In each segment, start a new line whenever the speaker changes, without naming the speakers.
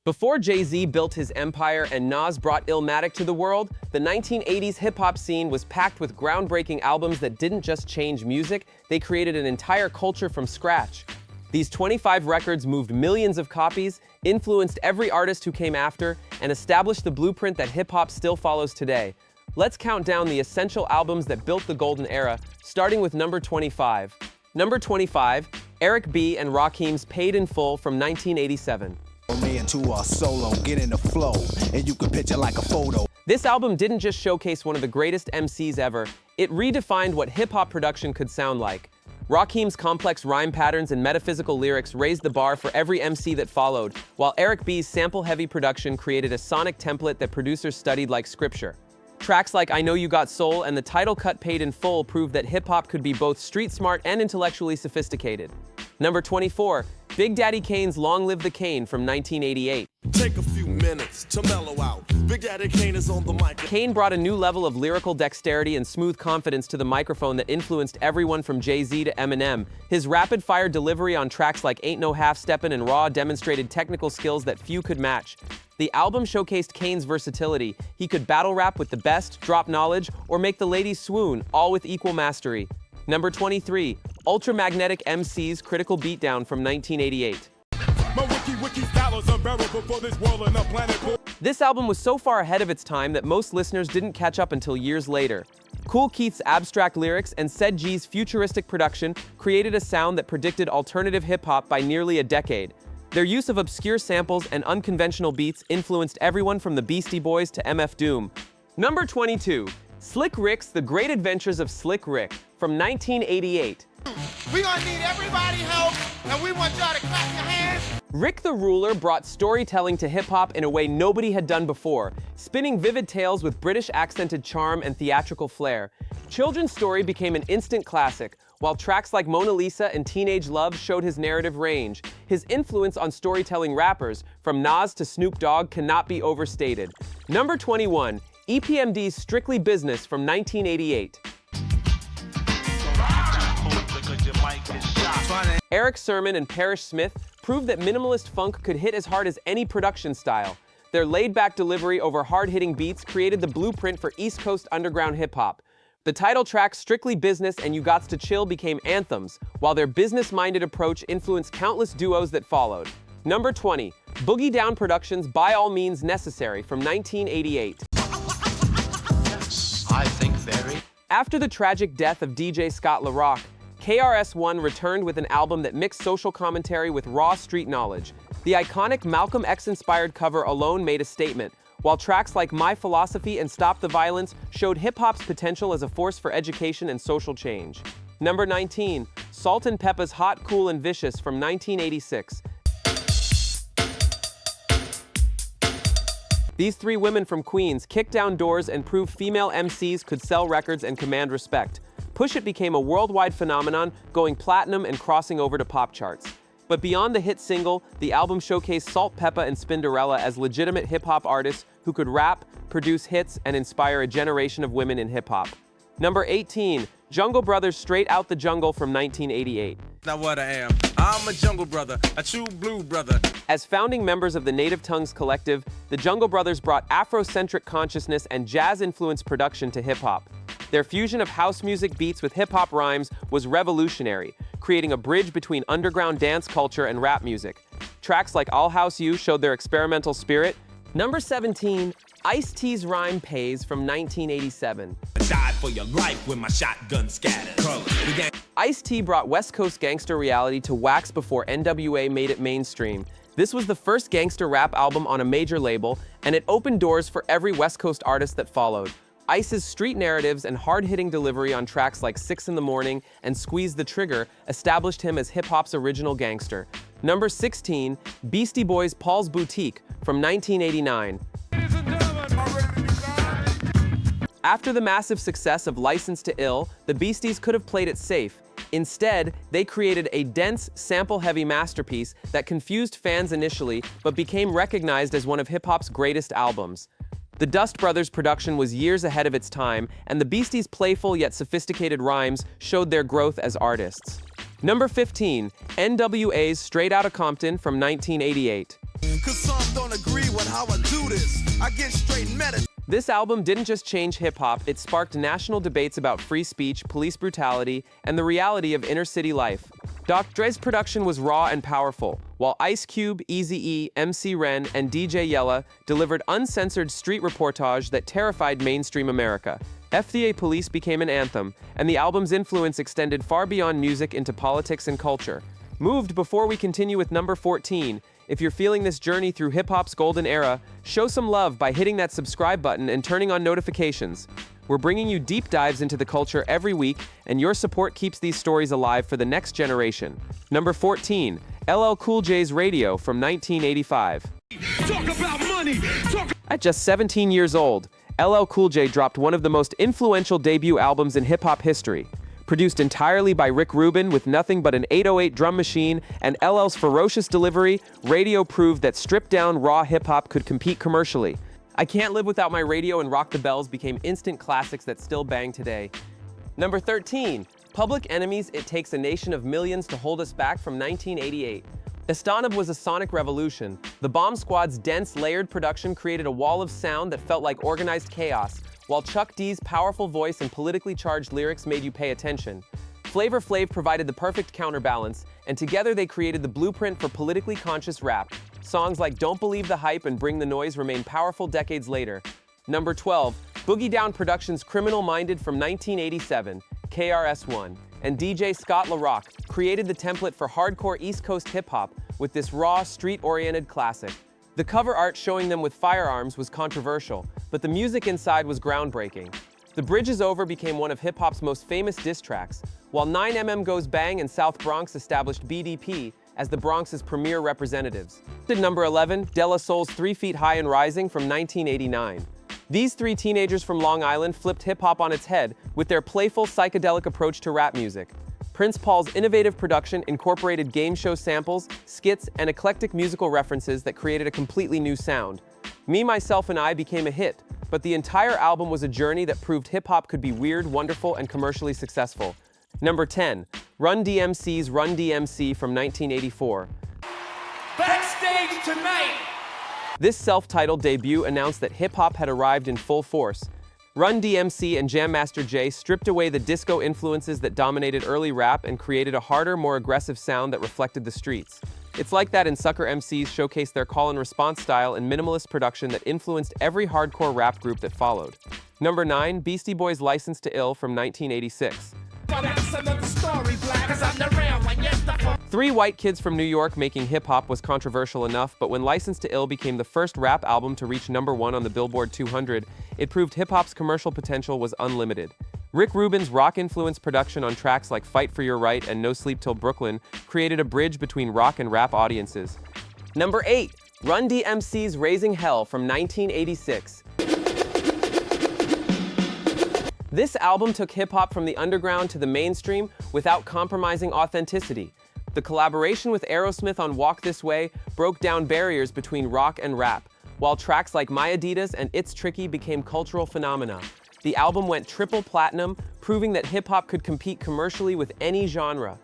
Before Jay-Z built his empire and Nas brought Illmatic to the world, the 1980s hip-hop scene was packed with groundbreaking albums that didn't just change music, they created an entire culture from scratch. These 25 records moved millions of copies, influenced every artist who came after, and established the blueprint that hip-hop still follows today. Let's count down the essential albums that built the golden era, starting with number 25. Number 25, Eric B. and Rakim's Paid in Full from 1987.
Me and two are solo, get in the flow, and you can picture like a photo.
This album didn't just showcase one of the greatest MCs ever, it redefined what hip-hop production could sound like. Rakim's complex rhyme patterns and metaphysical lyrics raised the bar for every MC that followed, while Eric B's sample-heavy production created a sonic template that producers studied like scripture. Tracks like I Know You Got Soul and the title cut Paid in Full proved that hip-hop could be both street-smart and intellectually sophisticated. Number 24, Big Daddy Kane's Long Live the Kane from 1988.
Take a few minutes to mellow out. Big Daddy Kane is on the mic.
Kane brought a new level of lyrical dexterity and smooth confidence to the microphone that influenced everyone from Jay-Z to Eminem. His rapid-fire delivery on tracks like Ain't No Half-Steppin' and Raw demonstrated technical skills that few could match. The album showcased Kane's versatility. He could battle rap with the best, drop knowledge, or make the ladies swoon, all with equal mastery. Number 23, Ultramagnetic MC's Critical Beatdown from 1988. This album was so far ahead of its time that most listeners didn't catch up until years later. Kool Keith's abstract lyrics and Said G's futuristic production created a sound that predicted alternative hip-hop by nearly a decade. Their use of obscure samples and unconventional beats influenced everyone from the Beastie Boys to MF Doom. Number 22, Slick Rick's The Great Adventures of Slick Rick from 1988.
We're gonna need everybody's help, and we want y'all to clap your hands.
Rick the Ruler brought storytelling to hip-hop in a way nobody had done before, spinning vivid tales with British accented charm and theatrical flair. Children's Story became an instant classic, while tracks like Mona Lisa and Teenage Love showed his narrative range. His influence on storytelling rappers, from Nas to Snoop Dogg, cannot be overstated. Number 21, EPMD's Strictly Business from 1988. Eric Sermon and Parrish Smith proved that minimalist funk could hit as hard as any production style. Their laid-back delivery over hard-hitting beats created the blueprint for East Coast underground hip-hop. The title tracks Strictly Business and You Gots to Chill became anthems, while their business-minded approach influenced countless duos that followed. Number 20, Boogie Down Productions' By All Means Necessary from 1988.
I think very.
After the tragic death of DJ Scott LaRock, KRS-One returned with an album that mixed social commentary with raw street knowledge. The iconic Malcolm X-inspired cover alone made a statement, while tracks like My Philosophy and Stop the Violence showed hip-hop's potential as a force for education and social change. Number 19, Salt and Peppa's Hot, Cool, and Vicious from 1986. These three women from Queens kicked down doors and proved female MCs could sell records and command respect. Push It became a worldwide phenomenon, going platinum and crossing over to pop charts. But beyond the hit single, the album showcased Salt, Peppa, and Spinderella as legitimate hip-hop artists who could rap, produce hits, and inspire a generation of women in hip-hop. Number 18, Jungle Brothers' Straight Out the Jungle from 1988.
Not what I am. I'm a jungle brother, a true blue brother.
As founding members of the Native Tongues Collective, the Jungle Brothers brought Afrocentric consciousness and jazz-influenced production to hip-hop. Their fusion of house music beats with hip-hop rhymes was revolutionary, creating a bridge between underground dance culture and rap music. Tracks like I'll House You showed their experimental spirit. Number 17, Ice-T's Rhyme Pays from 1987.
Died for your life when my shotgun scattered.
Ice-T brought West Coast gangster reality to wax before N.W.A. made it mainstream. This was the first gangster rap album on a major label, and it opened doors for every West Coast artist that followed. Ice's street narratives and hard-hitting delivery on tracks like 6 in the Morning and Squeeze the Trigger established him as hip-hop's original gangster. Number 16, Beastie Boys' Paul's Boutique from 1989. After the massive success of License to Ill, the Beasties could have played it safe. Instead, they created a dense, sample-heavy masterpiece that confused fans initially, but became recognized as one of hip-hop's greatest albums. The Dust Brothers' production was years ahead of its time, and the Beasties' playful yet sophisticated rhymes showed their growth as artists. Number 15, N.W.A.'s Straight Outta Compton from 1988.
Cause some don't agree with how I do this. I get straight and meditate.
This album didn't just change hip-hop, it sparked national debates about free speech, police brutality, and the reality of inner-city life. Dr. Dre's production was raw and powerful, while Ice Cube, Eazy-E, MC Ren, and DJ Yella delivered uncensored street reportage that terrified mainstream America. FDA Police became an anthem, and the album's influence extended far beyond music into politics and culture. Moved before we continue with number 14, if you're feeling this journey through hip-hop's golden era, show some love by hitting that subscribe button and turning on notifications. We're bringing you deep dives into the culture every week, and your support keeps these stories alive for the next generation. Number 14, LL Cool J's Radio from 1985.
Talk about money.
At just 17 years old, LL Cool J dropped one of the most influential debut albums in hip-hop history. Produced entirely by Rick Rubin with nothing but an 808 drum machine and LL's ferocious delivery, Radio proved that stripped-down raw hip-hop could compete commercially. I Can't Live Without My Radio and Rock the Bells became instant classics that still bang today. Number 13, Public Enemy's It Takes a Nation of Millions to Hold Us Back from 1988. Istanbul was a sonic revolution. The Bomb Squad's dense, layered production created a wall of sound that felt like organized chaos, while Chuck D's powerful voice and politically charged lyrics made you pay attention. Flavor Flav provided the perfect counterbalance, and together they created the blueprint for politically conscious rap. Songs like Don't Believe the Hype and Bring the Noise remain powerful decades later. Number 12, Boogie Down Productions' Criminal Minded from 1987, KRS-One, and DJ Scott LaRock created the template for hardcore East Coast hip-hop with this raw, street-oriented classic. The cover art showing them with firearms was controversial, but the music inside was groundbreaking. The Bridge Is Over became one of hip-hop's most famous diss tracks, while 9mm Goes Bang and South Bronx established BDP as the Bronx's premier representatives. At number 11, De La Soul's 3 Feet High and Rising from 1989. These three teenagers from Long Island flipped hip-hop on its head with their playful, psychedelic approach to rap music. Prince Paul's innovative production incorporated game show samples, skits, and eclectic musical references that created a completely new sound. Me, Myself, and I became a hit, but the entire album was a journey that proved hip-hop could be weird, wonderful, and commercially successful. Number 10, Run-DMC's Run-DMC from 1984.
Backstage tonight.
This self-titled debut announced that hip-hop had arrived in full force. Run-DMC and Jam Master Jay stripped away the disco influences that dominated early rap and created a harder, more aggressive sound that reflected the streets. It's like that in Sucker MCs showcased their call-and-response style and minimalist production that influenced every hardcore rap group that followed. Number 9, Beastie Boys' License to Ill from 1986. Three white kids from New York making hip-hop was controversial enough, but when License to Ill became the first rap album to reach number 1 on the Billboard 200, it proved hip-hop's commercial potential was unlimited. Rick Rubin's rock-influenced production on tracks like Fight for Your Right and No Sleep Till Brooklyn created a bridge between rock and rap audiences. Number 8, Run-DMC's Raising Hell from 1986. This album took hip-hop from the underground to the mainstream without compromising authenticity. The collaboration with Aerosmith on Walk This Way broke down barriers between rock and rap, while tracks like My Adidas and It's Tricky became cultural phenomena. The album went triple platinum, proving that hip-hop could compete commercially with any genre.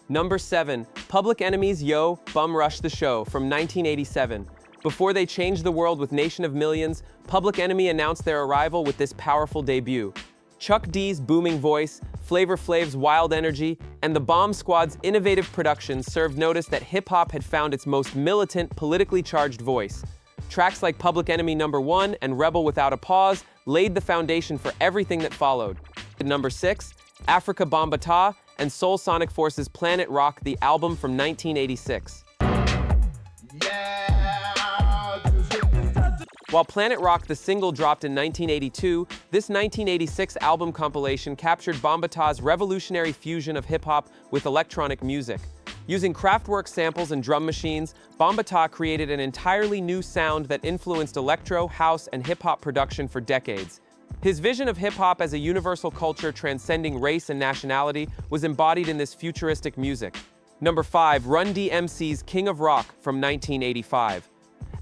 Number 7, Public Enemy's Yo, Bum Rush the Show from 1987. Before they changed the world with Nation of Millions, Public Enemy announced their arrival with this powerful debut. Chuck D's booming voice, Flavor Flav's wild energy, and the Bomb Squad's innovative production served notice that hip-hop had found its most militant, politically charged voice. Tracks like Public Enemy No. 1 and Rebel Without a Pause laid the foundation for everything that followed. At number 6, Africa Bambaataa and Soul Sonic Force's Planet Rock, the album from 1986. While Planet Rock the single dropped in 1982, this 1986 album compilation captured Bambaataa's revolutionary fusion of hip-hop with electronic music. Using Kraftwerk samples and drum machines, Bambaataa created an entirely new sound that influenced electro, house, and hip-hop production for decades. His vision of hip-hop as a universal culture transcending race and nationality was embodied in this futuristic music. Number 5, Run-DMC's King of Rock from 1985.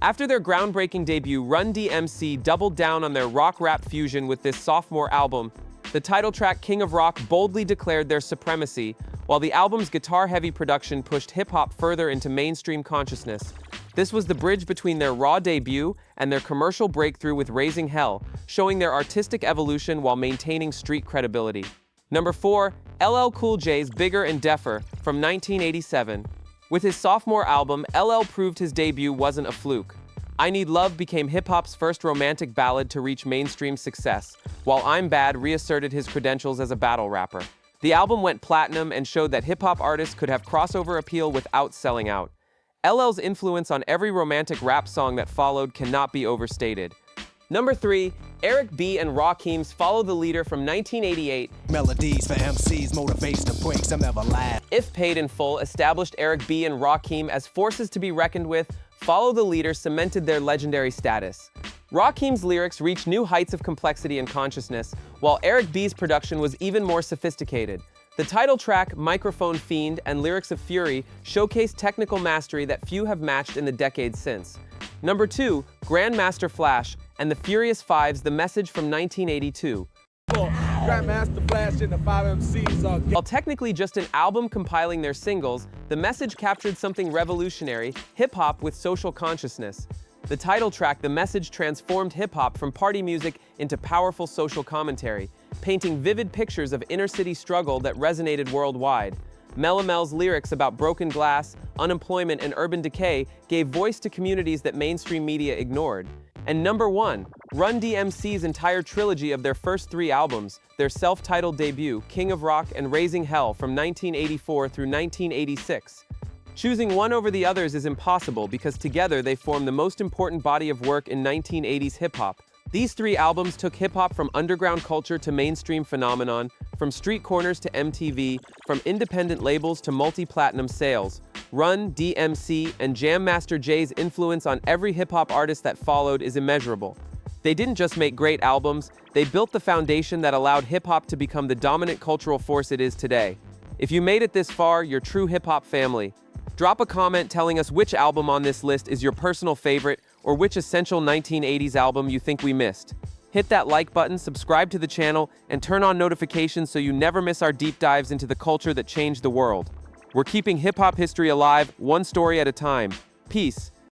After their groundbreaking debut, Run-DMC doubled down on their rock-rap fusion with this sophomore album. The title track King of Rock boldly declared their supremacy, while the album's guitar-heavy production pushed hip-hop further into mainstream consciousness. This was the bridge between their raw debut and their commercial breakthrough with Raising Hell, showing their artistic evolution while maintaining street credibility. Number 4, LL Cool J's Bigger and Deffer from 1987. With his sophomore album, LL proved his debut wasn't a fluke. I Need Love became hip-hop's first romantic ballad to reach mainstream success, while I'm Bad reasserted his credentials as a battle rapper. The album went platinum and showed that hip-hop artists could have crossover appeal without selling out. LL's influence on every romantic rap song that followed cannot be overstated. Number 3, Eric B. and Rakim's Follow the Leader from 1988.
Melodies for MCs, motivation to break some ever laugh.
If Paid in Full established Eric B. and Rakim as forces to be reckoned with, Follow the Leader cemented their legendary status. Rakim's lyrics reached new heights of complexity and consciousness, while Eric B.'s production was even more sophisticated. The title track, Microphone Fiend, and Lyrics of Fury showcased technical mastery that few have matched in the decades since. Number 2, Grandmaster Flash and the Furious Five's The Message from 1982.
Grandmaster Flash and the 5 MCs are
While technically just an album compiling their singles, The Message captured something revolutionary, hip-hop with social consciousness. The title track, The Message, transformed hip-hop from party music into powerful social commentary, painting vivid pictures of inner-city struggle that resonated worldwide. Melle Mel's lyrics about broken glass, unemployment, and urban decay gave voice to communities that mainstream media ignored. And number 1, Run-DMC's entire trilogy of their first 3 albums, their self-titled debut, King of Rock and Raising Hell from 1984 through 1986. Choosing one over the others is impossible because together they form the most important body of work in 1980s hip-hop. These 3 albums took hip-hop from underground culture to mainstream phenomenon, from street corners to MTV, from independent labels to multi-platinum sales. Run-DMC and Jam Master Jay's influence on every hip-hop artist that followed is immeasurable. They didn't just make great albums, they built the foundation that allowed hip-hop to become the dominant cultural force it is today. If you made it this far, you're true hip-hop family. Drop a comment telling us which album on this list is your personal favorite or which essential 1980s album you think we missed. Hit that like button, subscribe to the channel, and turn on notifications so you never miss our deep dives into the culture that changed the world. We're keeping hip-hop history alive, one story at a time. Peace.